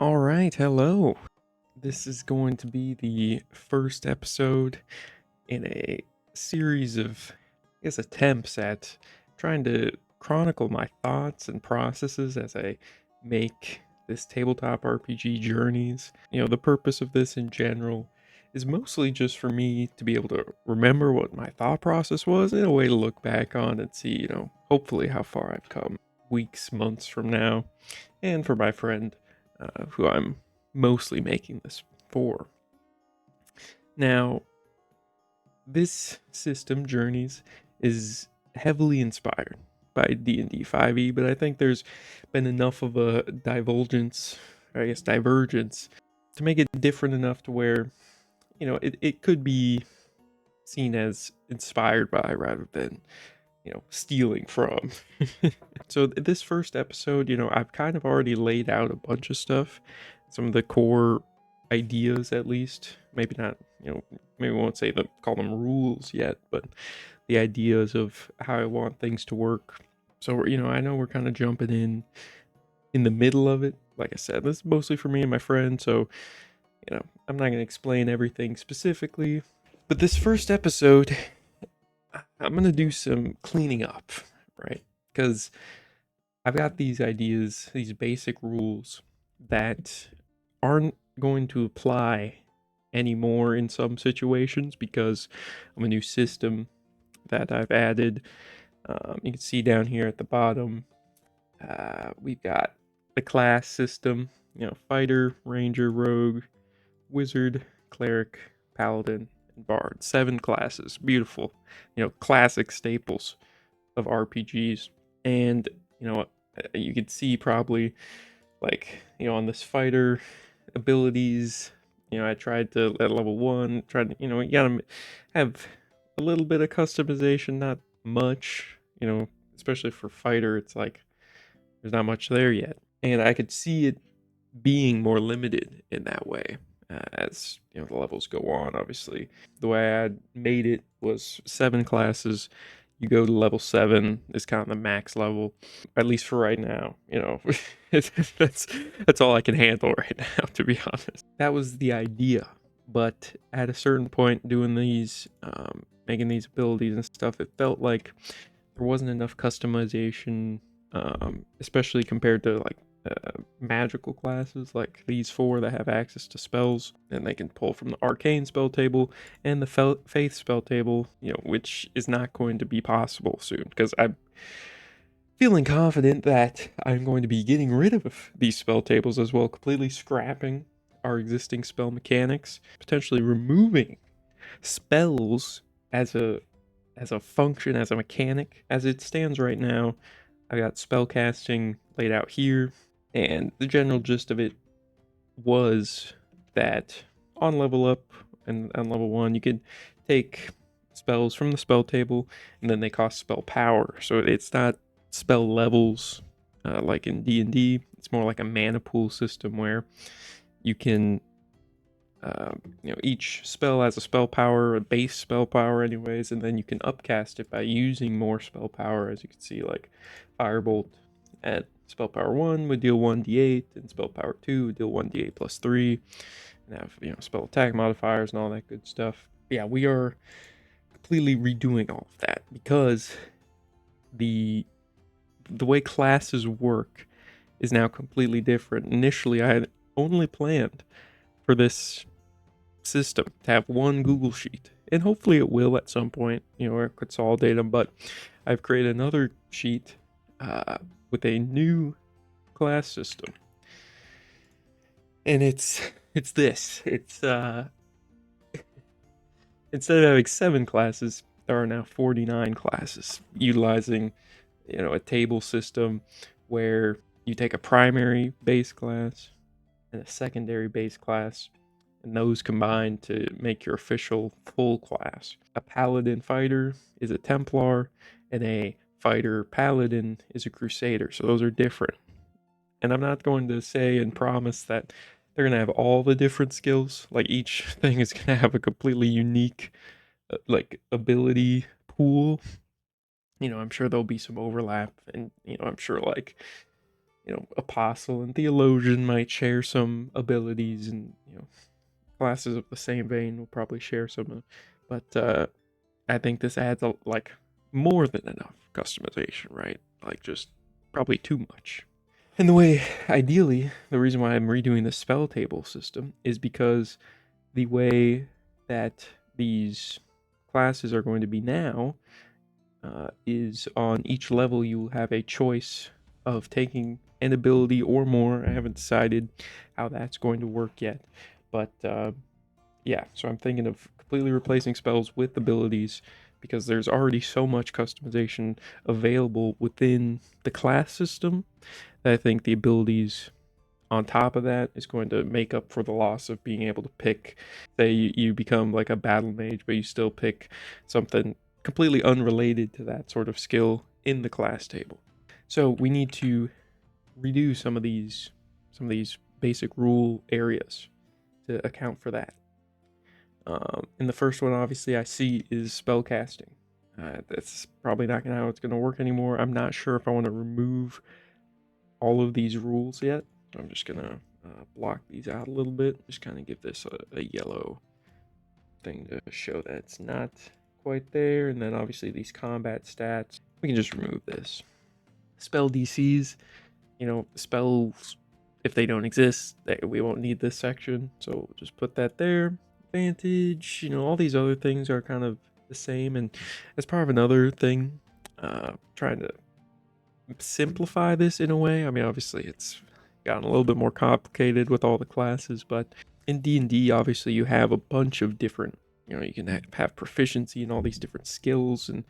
All right, hello. This is going to be the first episode in a series of, attempts at trying to chronicle my thoughts and processes as I make this tabletop RPG Journeys. The purpose of this in general is mostly just for me to be able to remember what my thought process was and a way to look back on and see, hopefully how far I've come weeks, months from now, and for my friend who I'm mostly making this for. Now, this system, Journeys, is heavily inspired by D&D 5e, but I think there's been enough of a divergence, to make it different enough to where, it could be seen as inspired by rather than, stealing from. So this first episode, I've kind of already laid out a bunch of stuff, some of the core ideas at least. Maybe not, maybe we won't call them rules yet, but the ideas of how I want things to work. So, I know we're kind of jumping in the middle of it. Like I said, this is mostly for me and my friend, so, I'm not going to explain everything specifically. But this first episode, I'm going to do some cleaning up, right? Because I've got these ideas, these basic rules that aren't going to apply anymore in some situations because of a new system that I've added. You can see down here at the bottom, we've got the class system, fighter, ranger, rogue, wizard, cleric, paladin, and bard. 7 classes. Beautiful, classic staples of RPGs. And, you could see probably like, on this fighter abilities, I tried to at level 1, you gotta have a little bit of customization, not much, especially for fighter, it's like there's not much there yet. And I could see it being more limited in that way as the levels go on. Obviously, the way I made it was 7 classes. You go to level 7 is kind of the max level, at least for right now. That's that's all I can handle right now, to be honest. That was the idea, but at a certain point, doing these, making these abilities and stuff, it felt like there wasn't enough customization, especially compared to like magical classes like these 4 that have access to spells and they can pull from the arcane spell table and the faith spell table, which is not going to be possible soon because I'm feeling confident that I'm going to be getting rid of these spell tables as well, completely scrapping our existing spell mechanics, potentially removing spells as a function, as a mechanic. As it stands right now, I got spell casting laid out here, and the general gist of it was that on level up and on level 1, you could take spells from the spell table, and then they cost spell power. So it's not spell levels like in D&D. It's more like a mana pool system where you can, each spell has a spell power, a base spell power, anyways, and then you can upcast it by using more spell power. As you can see, like Firebolt at spell power 1 would deal 1d8, and spell power 2 would deal 1d8 plus 3, and have spell attack modifiers and all that good stuff. Yeah, we are completely redoing all of that because the way classes work is now completely different. Initially, I had only planned for this system to have one Google sheet, and hopefully it will at some point, or consolidate them. But I've created another sheet with a new class system, and it's this. It's instead of having 7 classes, there are now 49 classes, utilizing a table system where you take a primary base class and a secondary base class, and those combine to make your official full class. A paladin fighter is a Templar, and a fighter paladin is a Crusader. So those are different. And I'm not going to say and promise that they're going to have all the different skills. Like each thing is going to have a completely unique like ability pool. I'm sure there'll be some overlap, and I'm sure like Apostle and Theologian might share some abilities, and classes of the same vein will probably share some, but I think this adds like more than enough customization, right? Like just probably too much. And ideally, the reason why I'm redoing the spell table system is because the way that these classes are going to be now is on each level you have a choice of taking an ability or more. I haven't decided how that's going to work yet, but yeah, so I'm thinking of completely replacing spells with abilities because there's already so much customization available within the class system that I think the abilities on top of that is going to make up for the loss of being able to pick. Say you become like a battle mage, but you still pick something completely unrelated to that sort of skill in the class table. So we need to redo some of these basic rule areas to account for that. And the first one, obviously, I see is spell casting. That's probably not how it's going to work anymore. I'm not sure if I want to remove all of these rules yet. I'm just going to block these out a little bit. Just kind of give this a yellow thing to show that it's not quite there. And then obviously these combat stats, we can just remove this. Spell DCs, spells, if they don't exist, we won't need this section. So just put that there. Advantage, all these other things are kind of the same. And as part of another thing, trying to simplify this in a way. I mean, obviously it's gotten a little bit more complicated with all the classes, but in D&D, obviously you have a bunch of different, you can have proficiency in all these different skills. And,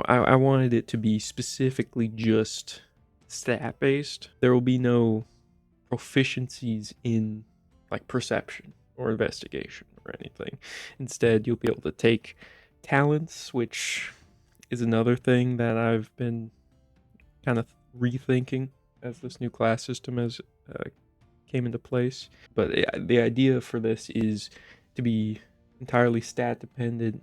I wanted it to be specifically just stat based. There will be no proficiencies in like perception or investigation or anything. Instead, you'll be able to take talents, which is another thing that I've been kind of rethinking as this new class system has came into place. But the idea for this is to be entirely stat dependent.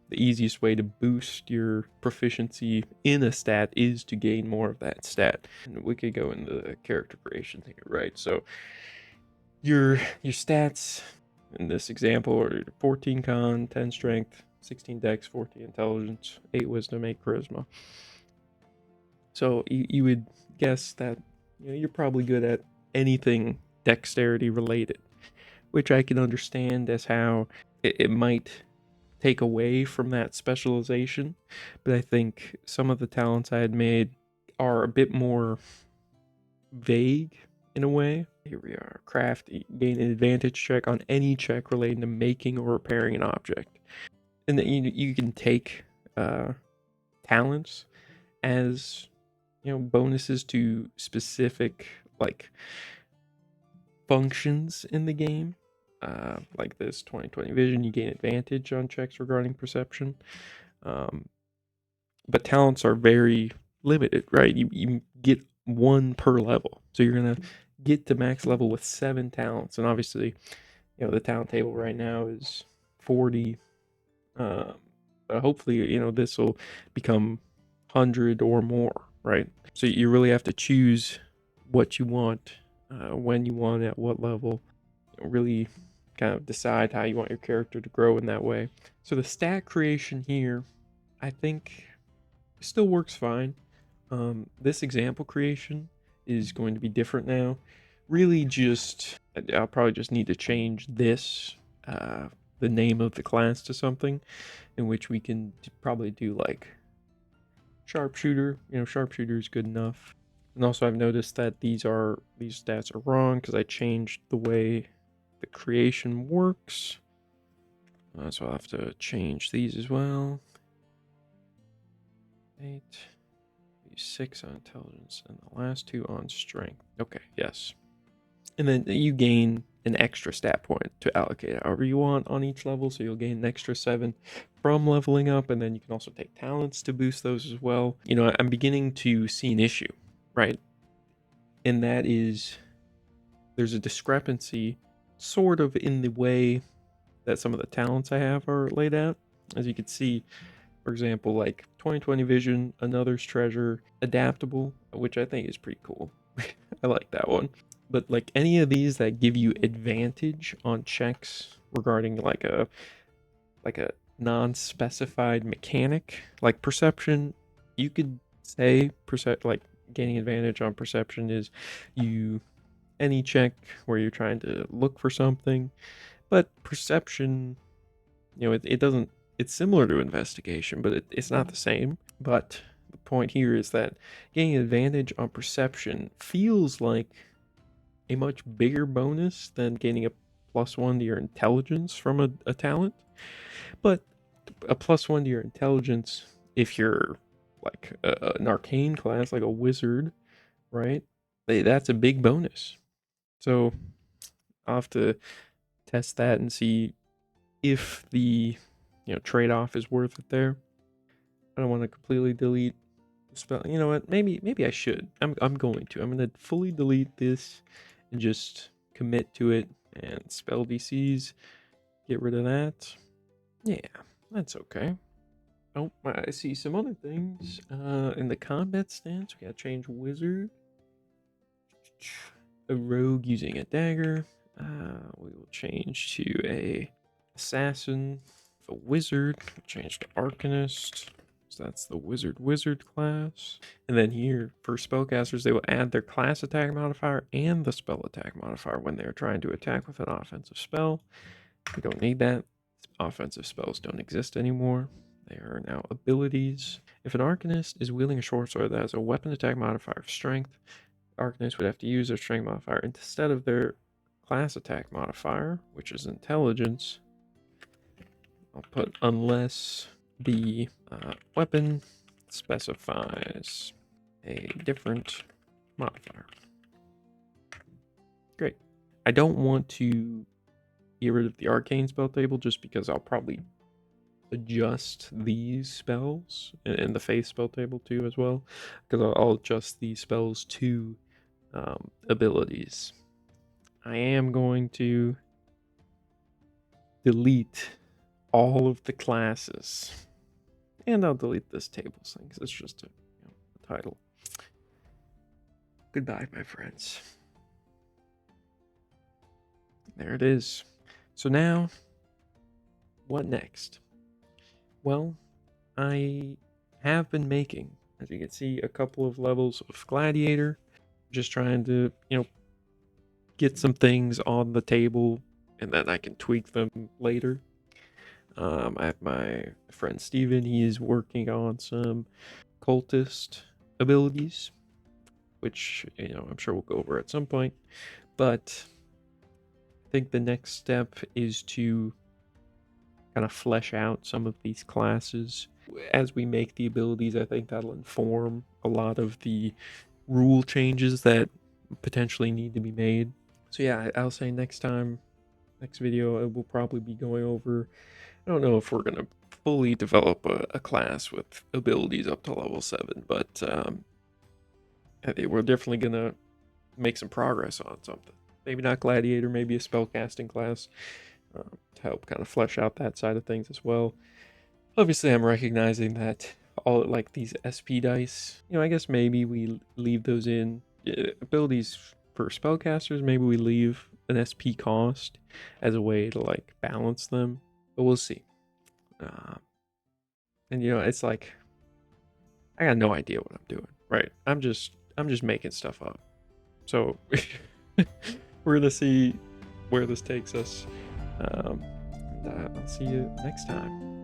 The easiest way to boost your proficiency in a stat is to gain more of that stat. And we could go into the character creation here, right? So your stats in this example are 14 con, 10 strength, 16 dex, 14 intelligence, 8 wisdom, 8 charisma. So you would guess that you're probably good at anything dexterity related, which I can understand as how it might take away from that specialization. But I think some of the talents I had made are a bit more vague in a way. Here we are. Craft, gain an advantage check on any check relating to making or repairing an object. And then you can take talents as bonuses to specific like functions in the game. Like this 20/20 vision, you gain advantage on checks regarding perception. But talents are very limited, right? You get one per level. So you're gonna get to max level with 7 talents. And obviously, the talent table right now is 40. But hopefully, this will become 100 or more, right? So you really have to choose what you want, when you want it, at what level. Really kind of decide how you want your character to grow in that way. So the stat creation here, I think, still works fine. This example creation is going to be different now. Really just, I'll probably just need to change this, the name of the class to something in which we can probably do like sharpshooter. Sharpshooter is good enough. And also I've noticed that these stats are wrong because I changed the way the creation works. So I'll have to change these as well. 8, 6 on intelligence, and the last 2 on strength. Okay, yes. And then you gain an extra stat point to allocate however you want on each level. So you'll gain an extra 7 from leveling up, and then you can also take talents to boost those as well. I'm beginning to see an issue, right? And that is there's a discrepancy sort of in the way that some of the talents I have are laid out. As you can see, For example, like 20/20 vision, another's treasure, adaptable, which I think is pretty cool. I like that one. But like any of these that give you advantage on checks regarding like a non-specified mechanic, like perception, you could say like gaining advantage on perception is you any check where you're trying to look for something, but perception, it doesn't, it's similar to investigation, but it's not the same. But the point here is that gaining advantage on perception feels like a much bigger bonus than gaining a +1 to your intelligence from a talent. But a +1 to your intelligence, if you're like an arcane class, like a wizard, right? That's a big bonus. So I'll have to test that and see if the trade-off is worth it there. I don't want to completely delete the spell. You know what? Maybe I should. I'm going to. I'm going to fully delete this and just commit to it and spell DCs. Get rid of that. Yeah, that's okay. Oh, I see some other things. In the combat stance, we gotta change wizard. A rogue using a dagger. We will change to a assassin. A wizard. We'll change to arcanist. So that's the wizard class. And then here for spellcasters, they will add their class attack modifier and the spell attack modifier when they're trying to attack with an offensive spell. We don't need that. Offensive spells don't exist anymore. They are now abilities. If an arcanist is wielding a short sword that has a weapon attack modifier of strength, the arcanist would have to use their strength modifier instead of their class attack modifier, which is intelligence. I'll put unless the weapon specifies a different modifier. Great. I don't want to get rid of the arcane spell table just because I'll probably adjust these spells and the faith spell table too as well, because I'll adjust these spells to abilities. I am going to delete all of the classes, and I'll delete this tables thing because it's just a title. Goodbye, my friends. There it is. So now, what next? Well, I have been making, as you can see, a couple of levels of Gladiator. Just trying to, get some things on the table, and then I can tweak them later. I have my friend Steven. He is working on some cultist abilities, which, I'm sure we'll go over at some point. But I think the next step is to kind of flesh out some of these classes. As we make the abilities, I think that'll inform a lot of the rule changes that potentially need to be made. So yeah, I'll say next video, we'll probably be going over, I don't know if we're going to fully develop a class with abilities up to level 7, but I think we're definitely going to make some progress on something. Maybe not Gladiator, maybe a spellcasting class to help kind of flesh out that side of things as well. Obviously, I'm recognizing that all like these SP dice, I guess maybe we leave those in. Abilities for spellcasters, maybe we leave an SP cost as a way to like balance them, but we'll see. And it's like I got no idea what I'm doing, right? I'm just making stuff up. So we're gonna see where this takes us. And I'll see you next time.